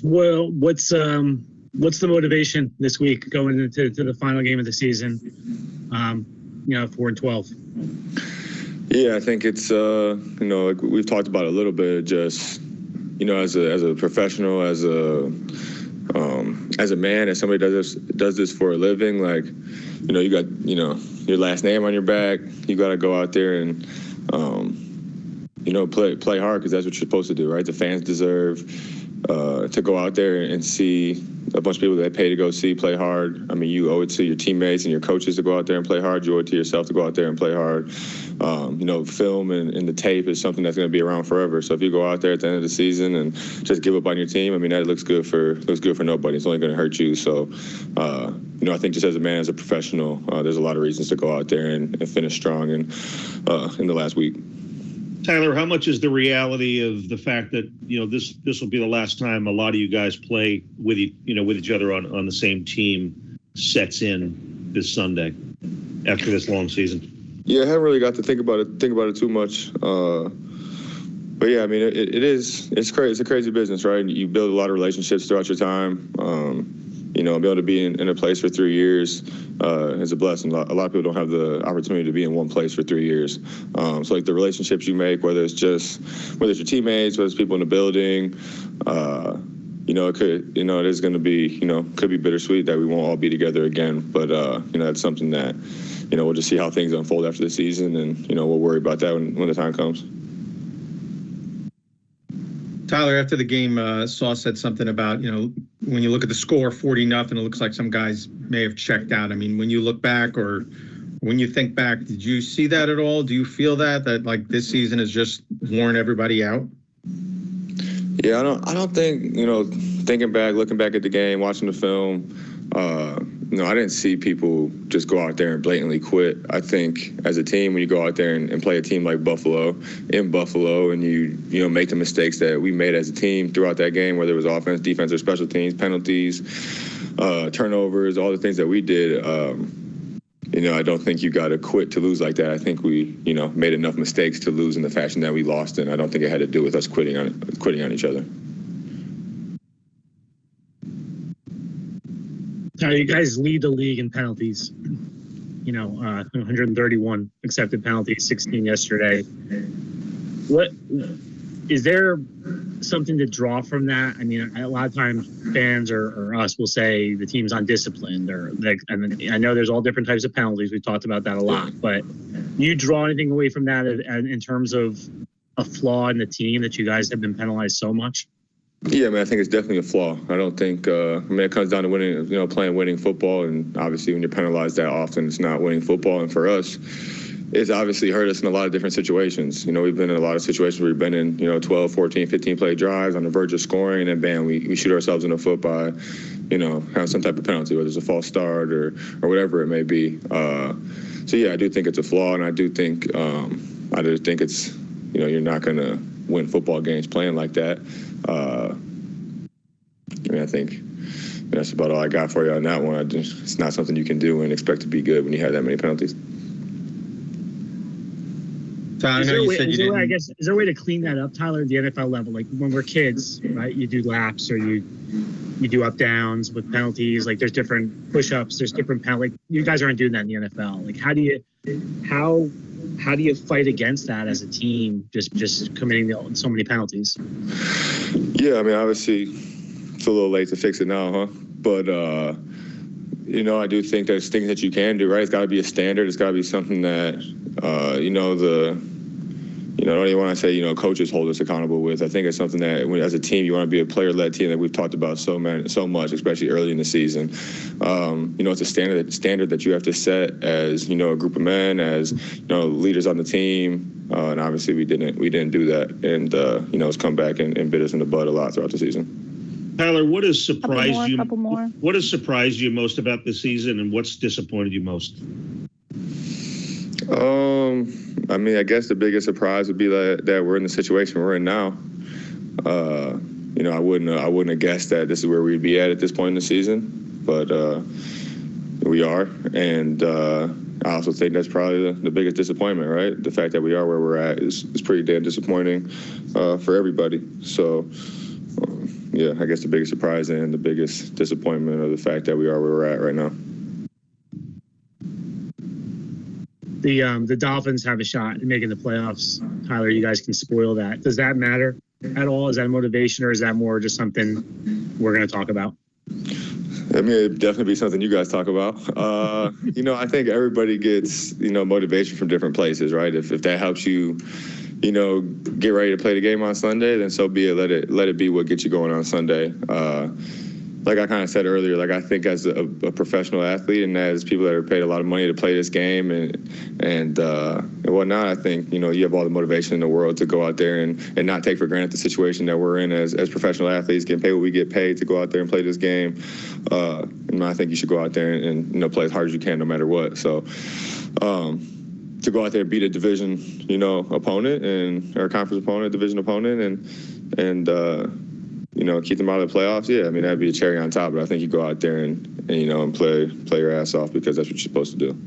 Well, what's the motivation this week going into the final game of the season? 4-12. Yeah, I think it's like we've talked about a little bit. Just as a professional, as a man, as somebody does this for a living, like you got your last name on your back. You got to go out there and play hard, because that's what you're supposed to do, right? The fans deserve to go out there and see a bunch of people that they pay to go see play hard. I mean, you owe it to your teammates and your coaches to go out there and play hard. You owe it to yourself to go out there and play hard. Film and the tape is something that's going to be around forever. So if you go out there at the end of the season and just give up on your team, I mean, that looks good for nobody. It's only going to hurt you. So, I think just as a man, as a professional, there's a lot of reasons to go out there and finish strong in the last week. Tyler, how much is the reality of the fact that this will be the last time a lot of you guys play with each other on the same team sets in this Sunday after this long season? Yeah, I haven't really got to think about it too much. But yeah, I mean, it's crazy. It's a crazy business, right? You build a lot of relationships throughout your time. Be able to be in a place for 3 years is a blessing. A lot of people don't have the opportunity to be in one place for 3 years. So like the relationships you make, whether it's your teammates, whether it's people in the building, it is going to be, could be bittersweet that we won't all be together again. But, that's something that, we'll just see how things unfold after the season, and, we'll worry about that when the time comes. Tyler, after the game, Sauce said something about, when you look at the score, 40-0, it looks like some guys may have checked out. I mean, when you look back or when you think back, did you see that at all? Do you feel that like this season has just worn everybody out? Yeah, I don't think, thinking back, looking back at the game, watching the film, I didn't see people just go out there and blatantly quit. I think as a team, when you go out there and play a team like Buffalo, and you make the mistakes that we made as a team throughout that game, whether it was offense, defense, or special teams, penalties, turnovers, all the things that we did, I don't think you got to quit to lose like that. I think we, made enough mistakes to lose in the fashion that we lost, and I don't think it had to do with us quitting on each other. You guys lead the league in penalties. 131 accepted penalties, 16 yesterday. What is there something to draw from that? I mean, a lot of times fans or us will say the team's undisciplined, and I know there's all different types of penalties. We've talked about that a lot, but you draw anything away from that in terms of a flaw in the team that you guys have been penalized so much? Yeah, I think it's definitely a flaw. I don't think, it comes down to winning, playing winning football. And obviously when you're penalized that often, it's not winning football. And for us, it's obviously hurt us in a lot of different situations. We've been in a lot of situations where we've been in, 12, 14, 15 play drives on the verge of scoring, and bam, we shoot ourselves in the foot by, having some type of penalty, whether it's a false start or whatever it may be. So yeah, I do think it's a flaw, and I do think, it's, you're not going to win football games playing like that. I think that's about all I got for you on that one. It's not something you can do and expect to be good when you have that many penalties. Is there a way to clean that up, Tyler, at the NFL level? Like when we're kids, right? You do laps or you do up downs with penalties. Like there's different push-ups, there's different penalties. Like, you guys aren't doing that in the NFL. Like how do you fight against that as a team, just committing so many penalties? Yeah, obviously it's a little late to fix it now, huh? But, I do think there's things that you can do, right? It's got to be a standard. It's got to be something that, I don't even want to say, coaches hold us accountable with. I think it's something that, as a team, you want to be a player-led team that we've talked about so much, especially early in the season. It's a standard that you have to set as, a group of men, as, leaders on the team. And obviously we didn't do that. And, it's come back and bit us in the butt a lot throughout the season. Tyler, what has surprised you? Couple more. What has surprised you most about the season, and what's disappointed you most? I guess the biggest surprise would be that we're in the situation we're in now. I wouldn't have guessed that this is where we'd be at this point in the season, but we are, and I also think that's probably the biggest disappointment, right? The fact that we are where we're at is pretty damn disappointing for everybody. So, I guess the biggest surprise and the biggest disappointment of the fact that we are where we're at right now. The Dolphins have a shot at making the playoffs. Tyler, you guys can spoil that. Does that matter at all? Is that a motivation, or is that more just something we're going to talk about? I mean, it'd definitely be something you guys talk about. I think everybody gets, motivation from different places, right? If that helps you, get ready to play the game on Sunday, then so be it. Let it be what gets you going on Sunday. Like I kind of said earlier, like I think as a professional athlete and as people that are paid a lot of money to play this game and whatnot, I think, you have all the motivation in the world to go out there and not take for granted the situation that we're in as professional athletes, getting paid what we get paid to go out there and play this game. And I think you should go out there and play as hard as you can no matter what. So to go out there and beat a division, opponent or a conference opponent, division opponent and keep them out of the playoffs. Yeah, I mean, that'd be a cherry on top, but I think you go out there and play your ass off because that's what you're supposed to do.